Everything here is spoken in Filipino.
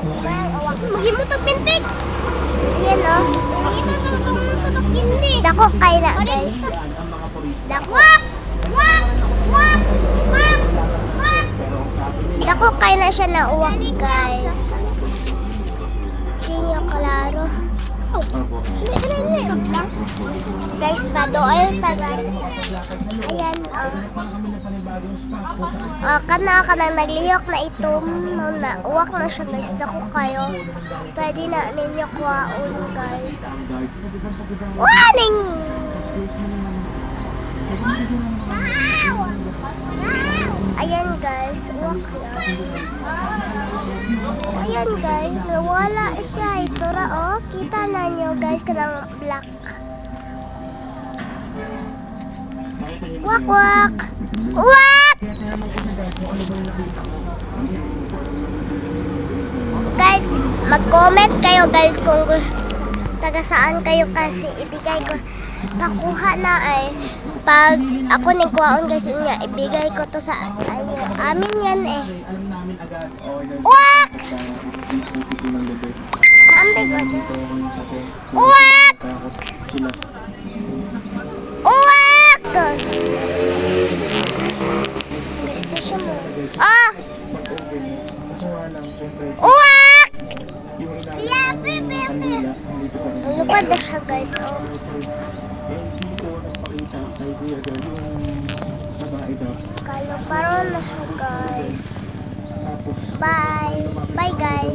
Maghimutok pintik. Ayan o. Dako kay na guys. Dako. Dako kay na siya na uwak guys. Hindi nyo klaro. Guys, padool pa guys. Ayan kana nagliyok na itom na uwak na siya guys. Dako kayo. Pwede na ninyo kuwaon guys. Warning! Ayan guys, uwak na. Ayan guys, nawala siya. Ito ra oh. Kita na nyo guys kanang black. Wak wak! Wak! Guys, mag-comment kayo guys kung taga saan kayo kasi ibigay ko. Pakuha na ay pag ako nagkuhaon guys niya, ibigay ko to sa amin yan eh. Wak! Ambig ko to. Wak! Wak! Gusto siya mo. Ah! Wak! Lupad na siya guys. Oh. Kaluparo na siya guys. Bye. Bye guys.